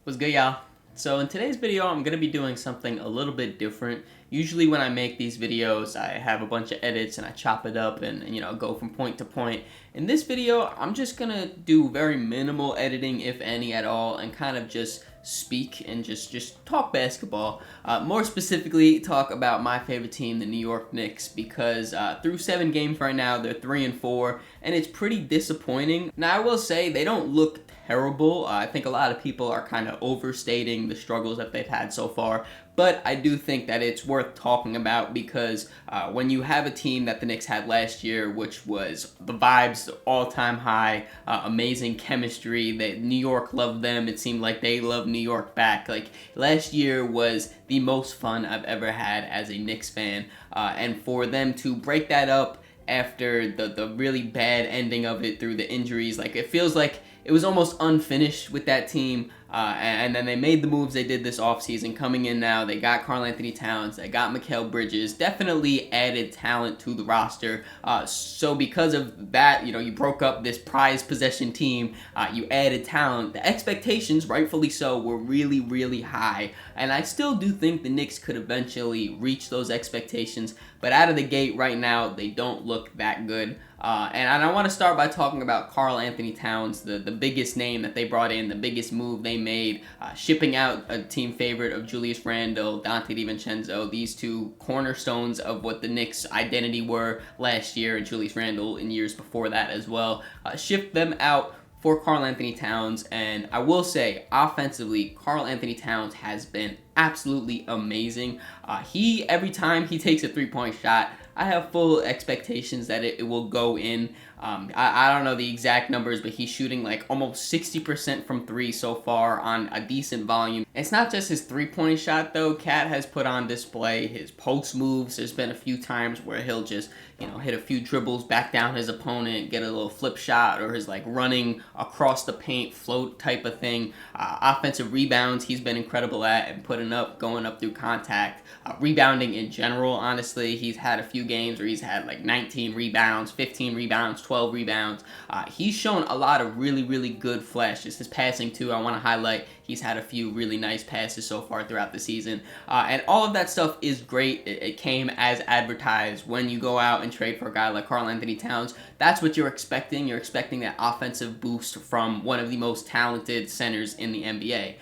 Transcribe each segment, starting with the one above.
What's good, y'all? So in today's video, I'm going to be doing something a little bit different. Usually when I make these videos, I have a bunch of edits and I chop it up and go from point to point. In this video, I'm just going to do very minimal editing, if any at all, and kind of just speak and just talk basketball. More specifically, talk about my favorite team, the New York Knicks, because through 7 games right now, they're 3-4, and it's pretty disappointing. Now, I will say they don't look terrible. I think a lot of people are kind of overstating the struggles that they've had so far, but I do think that it's worth talking about because when you have a team that the Knicks had last year, which was the vibes all-time high, amazing chemistry, that New York loved them, it seemed like they loved New York back. Like, last year was the most fun I've ever had as a Knicks fan, and for them to break that up after the really bad ending of it through the injuries, like, it feels like it was almost unfinished with that team, and then they made the moves they did this offseason. Coming in now, they got Karl-Anthony Towns, they got Mikal Bridges, definitely added talent to the roster. So because of that, you broke up this prized possession team, you added talent. The expectations, rightfully so, were really, really high, and I still do think the Knicks could eventually reach those expectations, but out of the gate right now, they don't look that good. And I want to start by talking about Karl-Anthony Towns, the biggest name that they brought in, the biggest move they made, shipping out a team favorite of Julius Randle, Dante DiVincenzo, these two cornerstones of what the Knicks' identity were last year, and Julius Randle in years before that as well. Shipped them out for Karl-Anthony Towns, and I will say, offensively, Karl-Anthony Towns has been absolutely amazing. Every time he takes a three-point shot, I have full expectations that it will go in. I don't know the exact numbers, but he's shooting like almost 60% from 3 so far on a decent volume. It's not just his three-point shot, though. Cat has put on display his post moves. There's been a few times where he'll just, hit a few dribbles, back down his opponent, get a little flip shot, or his like running across the paint float type of thing. Offensive rebounds, he's been incredible at and putting up, going up through contact. Rebounding in general, honestly, he's had a few games where he's had like 19 rebounds, 15 rebounds, 12 rebounds. He's shown a lot of really, really good flashes. His passing, too, I want to highlight. He's had a few really nice passes so far throughout the season. And all of that stuff is great. It came as advertised. When you go out and trade for a guy like Karl-Anthony Towns, that's what you're expecting. You're expecting that offensive boost from one of the most talented centers in the NBA.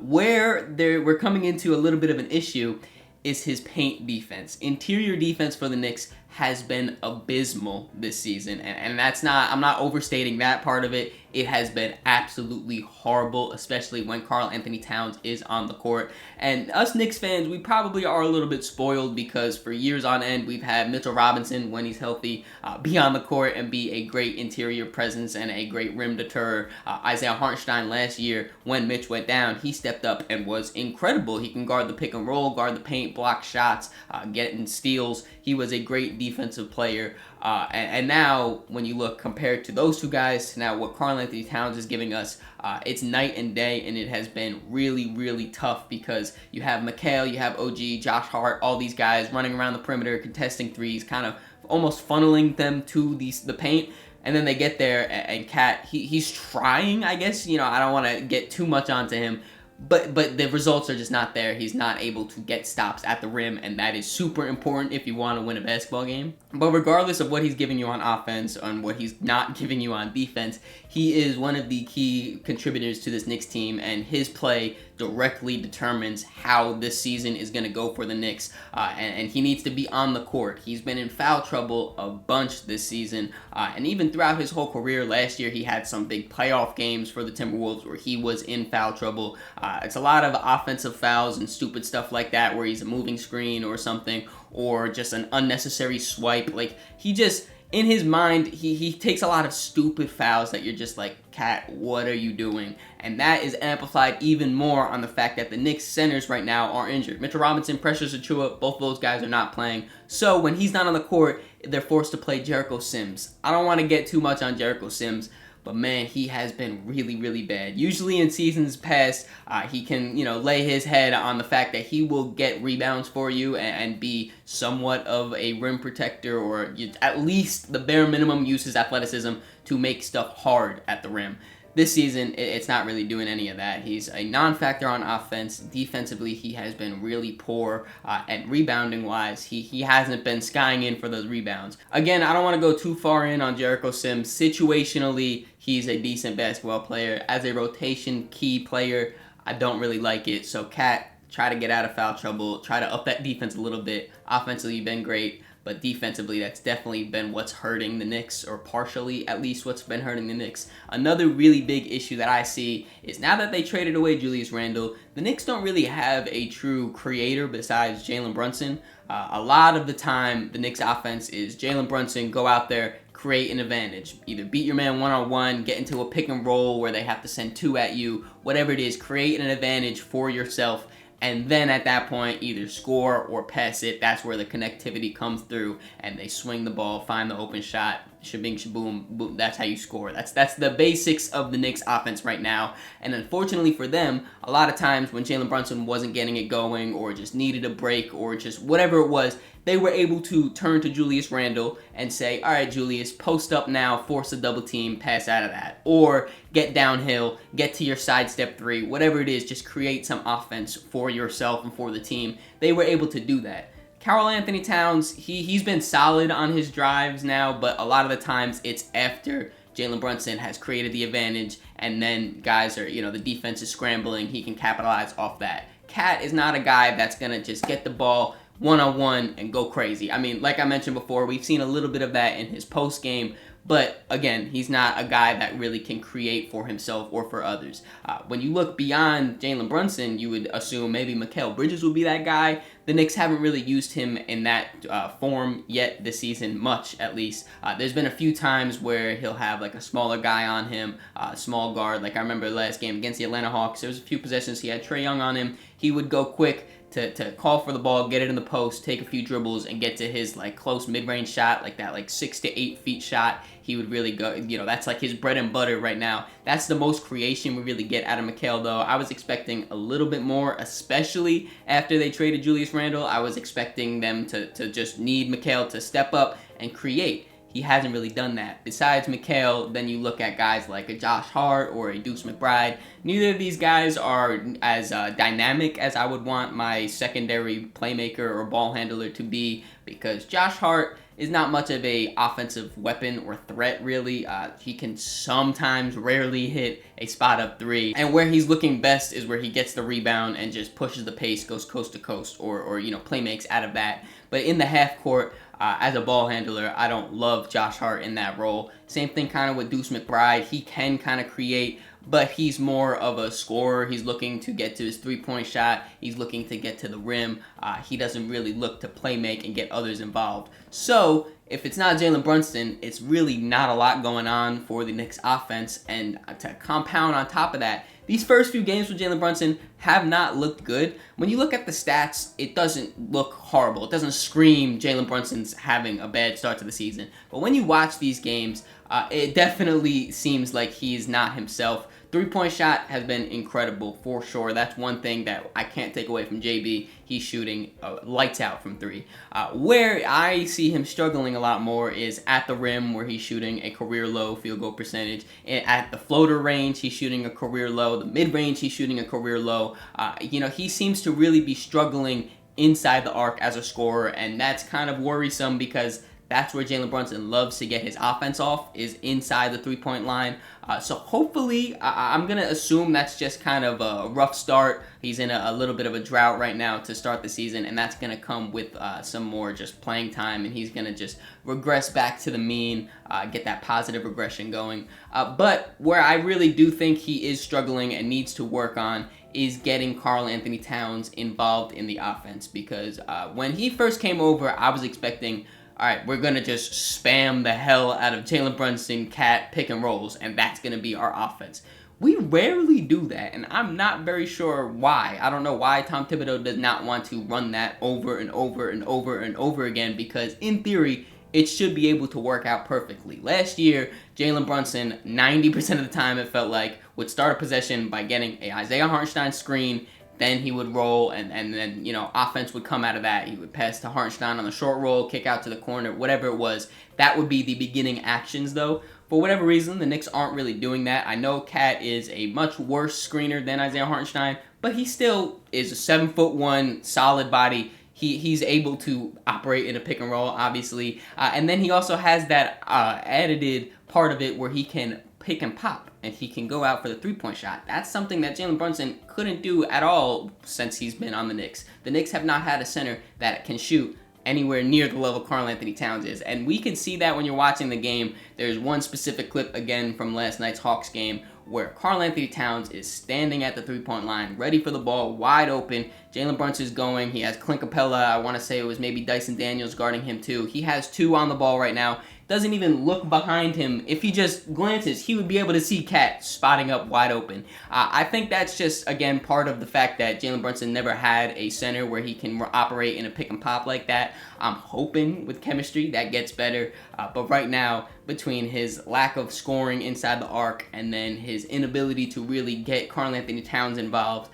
Where we're coming into a little bit of an issue is his paint defense. Interior defense for the Knicks has been abysmal this season, and I'm not overstating that part of it. It has been absolutely horrible, especially when Karl-Anthony Towns is on the court. And us Knicks fans, we probably are a little bit spoiled because for years on end, we've had Mitchell Robinson, when he's healthy, be on the court and be a great interior presence and a great rim deterrer. Isaiah Hartenstein last year, when Mitch went down, he stepped up and was incredible. He can guard the pick and roll, guard the paint, block shots, get in steals. He was a great defensive player. And now, when you look compared to those two guys, to now what Karl-Anthony Towns is giving us, it's night and day, and it has been really, really tough because you have Mikal, you have OG, Josh Hart, all these guys running around the perimeter, contesting threes, kind of almost funneling them to the paint. And then they get there, and Cat, he's trying, I guess. I don't want to get too much onto him, but the results are just not there. He's not able to get stops at the rim, and that is super important if you want to win a basketball game. But regardless of what he's giving you on offense and what he's not giving you on defense, he is one of the key contributors to this Knicks team, and his play directly determines how this season is going to go for the Knicks, and he needs to be on the court. He's been in foul trouble a bunch this season, and even throughout his whole career. Last year, he had some big playoff games for the Timberwolves where he was in foul trouble. It's a lot of offensive fouls and stupid stuff like that where he's a moving screen or something, or just an unnecessary swipe. Like, he just, in his mind, he takes a lot of stupid fouls that you're just like, Cat, what are you doing? And that is amplified even more on the fact that the Knicks centers right now are injured. Mitchell Robinson, Precious Achiuwa, both those guys are not playing. So when he's not on the court, they're forced to play Jericho Sims. I don't want to get too much on Jericho Sims, but man, he has been really, really bad. Usually in seasons past, he can, lay his head on the fact that he will get rebounds for you and be somewhat of a rim protector, or at least the bare minimum use his athleticism to make stuff hard at the rim. This season, it's not really doing any of that. He's a non-factor on offense. Defensively, he has been really poor. And rebounding-wise, he hasn't been skying in for those rebounds. Again, I don't want to go too far in on Jericho Sims. Situationally, he's a decent basketball player. As a rotation key player, I don't really like it. So, Cat, try to get out of foul trouble. Try to up that defense a little bit. Offensively, you've been great. But defensively, that's definitely been what's hurting the Knicks, or partially at least what's been hurting the Knicks. Another really big issue that I see is now that they traded away Julius Randle, the Knicks don't really have a true creator besides Jalen Brunson. A lot of the time, the Knicks offense is Jalen Brunson, go out there, create an advantage. Either beat your man one-on-one, get into a pick and roll where they have to send two at you, whatever it is, create an advantage for yourself. And then at that point, either score or pass it. That's where the connectivity comes through, and they swing the ball, find the open shot, shabing, shaboom, boom. That's how you score. That's the basics of the Knicks offense right now. And unfortunately for them, a lot of times when Jalen Brunson wasn't getting it going, or just needed a break, or just whatever it was, they were able to turn to Julius Randle and say, all right, Julius, post up now, force a double team, pass out of that. Or get downhill, get to your sidestep three, whatever it is, just create some offense for yourself and for the team. They were able to do that. Karl-Anthony Towns, he's been solid on his drives now, but a lot of the times it's after Jalen Brunson has created the advantage, and then guys are, the defense is scrambling, he can capitalize off that. Cat is not a guy that's going to just get the ball one-on-one and go crazy. I mean, like I mentioned before, we've seen a little bit of that in his post game, but again, he's not a guy that really can create for himself or for others. When you look beyond Jalen Brunson, you would assume maybe Mikal Bridges would be that guy. The Knicks haven't really used him in that form yet this season, much at least. There's been a few times where he'll have like a smaller guy on him, small guard. Like I remember last game against the Atlanta Hawks, there was a few possessions he had Trae Young on him. He would go quick to call for the ball, get it in the post, take a few dribbles, and get to his like close mid-range shot, like that like 6 to 8 feet shot. He would really go, that's like his bread and butter right now. That's the most creation we really get out of Mikal, though. I was expecting a little bit more, especially after they traded Julius Randle. I was expecting them to just need Mikal to step up and create. He hasn't really done that. Besides Mikal, then you look at guys like a Josh Hart or a Deuce McBride. Neither of these guys are as dynamic as I would want my secondary playmaker or ball handler to be, because Josh Hart is not much of a offensive weapon or threat, really. He can sometimes, rarely hit a spot-up three. And where he's looking best is where he gets the rebound and just pushes the pace, goes coast to coast, or play makes out of that. But in the half court, as a ball handler, I don't love Josh Hart in that role. Same thing kind of with Deuce McBride. He can kind of create, but he's more of a scorer. He's looking to get to his three-point shot. He's looking to get to the rim. He doesn't really look to play make and get others involved. So if it's not Jalen Brunson, it's really not a lot going on for the Knicks offense. And to compound on top of that, these first few games with Jalen Brunson have not looked good. When you look at the stats, it doesn't look horrible. It doesn't scream Jalen Brunson's having a bad start to the season. But when you watch these games, it definitely seems like he's not himself. Three-point shot has been incredible, for sure. That's one thing that I can't take away from JB. He's shooting lights out from three. Where I see him struggling a lot more is at the rim, where he's shooting a career-low field goal percentage. At the floater range, he's shooting a career-low. The mid-range, he's shooting a career-low. He seems to really be struggling inside the arc as a scorer, and that's kind of worrisome because that's where Jalen Brunson loves to get his offense off, is inside the three-point line. So hopefully, I'm going to assume that's just kind of a rough start. He's in a little bit of a drought right now to start the season, and that's going to come with some more just playing time, and he's going to just regress back to the mean, get that positive regression going. But where I really do think he is struggling and needs to work on is getting Karl-Anthony Towns involved in the offense, because when he first came over, I was expecting, all right, we're going to just spam the hell out of Jalen Brunson, Cat, pick and rolls, and that's going to be our offense. We rarely do that, and I'm not very sure why. I don't know why Tom Thibodeau does not want to run that over and over and over and over again, because in theory, it should be able to work out perfectly. Last year, Jalen Brunson, 90% of the time it felt like, would start a possession by getting a Isaiah Hartenstein screen. Then he would roll, and then, offense would come out of that. He would pass to Hartenstein on the short roll, kick out to the corner, whatever it was. That would be the beginning actions, though. For whatever reason, the Knicks aren't really doing that. I know Cat is a much worse screener than Isaiah Hartenstein, but he still is a 7'1" solid body. He's able to operate in a pick and roll, obviously. And then he also has that added part of it where he can pick and pop, and he can go out for the three-point shot. That's something that Jalen Brunson couldn't do at all since he's been on the Knicks. The Knicks have not had a center that can shoot anywhere near the level Karl-Anthony Towns is. And we can see that when you're watching the game. There's one specific clip, again, from last night's Hawks game, where Karl-Anthony Towns is standing at the three-point line, ready for the ball, wide open. Jalen Brunson's going. He has Clint Capella. I want to say it was maybe Dyson Daniels guarding him too. He has 2 on the ball right now. Doesn't even look behind him. If he just glances, he would be able to see Cat spotting up wide open. I think that's just, again, part of the fact that Jalen Brunson never had a center where he can operate in a pick and pop like that. I'm hoping with chemistry that gets better. But right now, between his lack of scoring inside the arc and then his inability to really get Karl-Anthony Towns involved,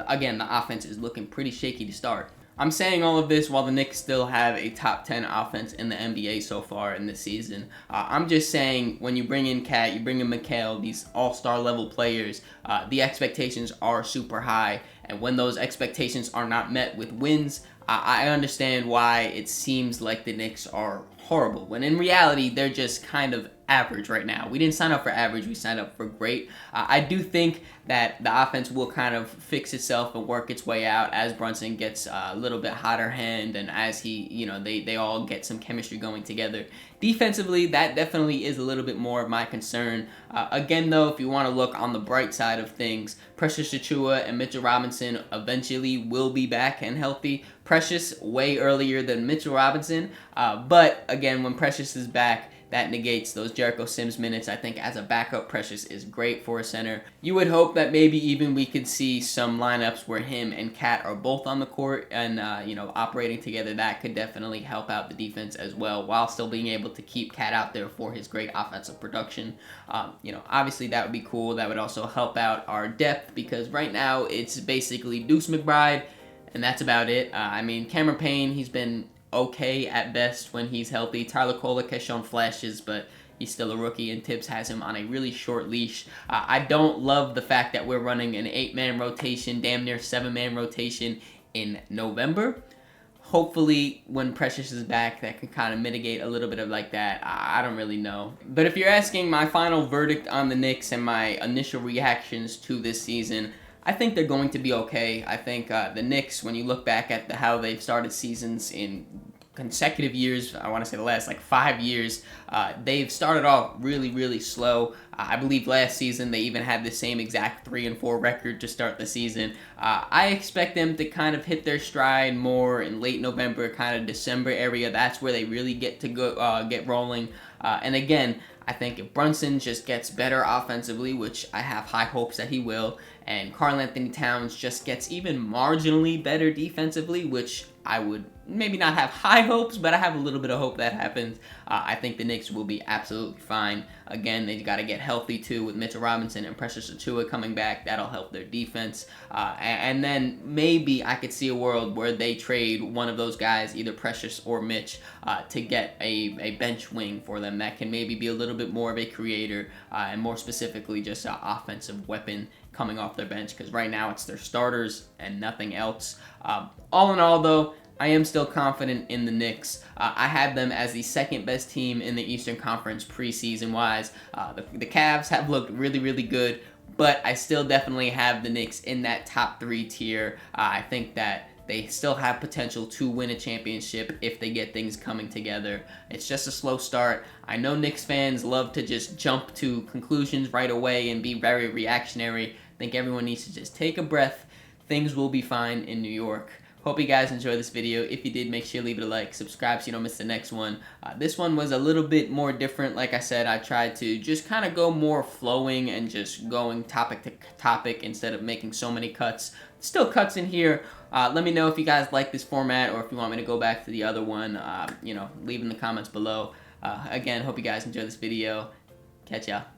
again, the offense is looking pretty shaky to start. I'm saying all of this while the Knicks still have a top 10 offense in the NBA so far in this season. I'm just saying when you bring in Cat, you bring in Mikal, these all-star level players, the expectations are super high. And when those expectations are not met with wins, I understand why it seems like the Knicks are horrible, when in reality, they're just kind of average right now. We didn't sign up for average, we signed up for great. I do think that the offense will kind of fix itself and work its way out as Brunson gets a little bit hotter hand and as he, they all get some chemistry going together. Defensively, that definitely is a little bit more of my concern. Again, though, if you want to look on the bright side of things, Precious Achiuwa and Mitchell Robinson eventually will be back and healthy. Precious way earlier than Mitchell Robinson, but again, when Precious is back, that negates those Jericho Sims minutes. I think as a backup, Precious is great for a center. You would hope that maybe even we could see some lineups where him and Cat are both on the court and, operating together. That could definitely help out the defense as well while still being able to keep Cat out there for his great offensive production. Obviously that would be cool. That would also help out our depth because right now it's basically Deuce McBride and that's about it. Cameron Payne, he's been okay at best when he's healthy. Tyler Kolek has shown flashes, but he's still a rookie, and Tibbs has him on a really short leash. I don't love the fact that we're running an 8-man rotation, damn near 7-man rotation in November. Hopefully, when Precious is back, that can kind of mitigate a little bit of like that. I don't really know. But if you're asking my final verdict on the Knicks and my initial reactions to this season, I think they're going to be okay. I think the Knicks, when you look back at how they've started seasons in consecutive years, I want to say the last 5 years, they've started off really, really slow. I believe last season they even had the same exact 3-4 record to start the season. I expect them to kind of hit their stride more in late November, kind of December area. That's where they really get to go get rolling. And again, I think if Brunson just gets better offensively, which I have high hopes that he will, and Karl-Anthony Towns just gets even marginally better defensively, which I would maybe not have high hopes, but I have a little bit of hope that happens. I think the Knicks will be absolutely fine. Again, they got to get healthy too with Mitchell Robinson and Precious Achiuwa coming back. That'll help their defense. And then maybe I could see a world where they trade one of those guys, either Precious or Mitch, to get a bench wing for them that can maybe be a little bit more of a creator and more specifically just an offensive weapon coming off their bench, because right now it's their starters and nothing else. All in all, though, I am still confident in the Knicks. I had them as the second best team in the Eastern Conference preseason-wise. The Cavs have looked really, really good, but I still definitely have the Knicks in that top 3 tier. I think that they still have potential to win a championship if they get things coming together. It's just a slow start. I know Knicks fans love to just jump to conclusions right away and be very reactionary. I think everyone needs to just take a breath. Things will be fine in New York. Hope you guys enjoyed this video. If you did, make sure you leave it a like, subscribe so you don't miss the next one. This one was a little bit more different. Like I said, I tried to just kind of go more flowing and just going topic to topic instead of making so many cuts. Still cuts in here. Let me know if you guys like this format or if you want me to go back to the other one. Leave in the comments below. Again, hope you guys enjoyed this video. Catch y'all.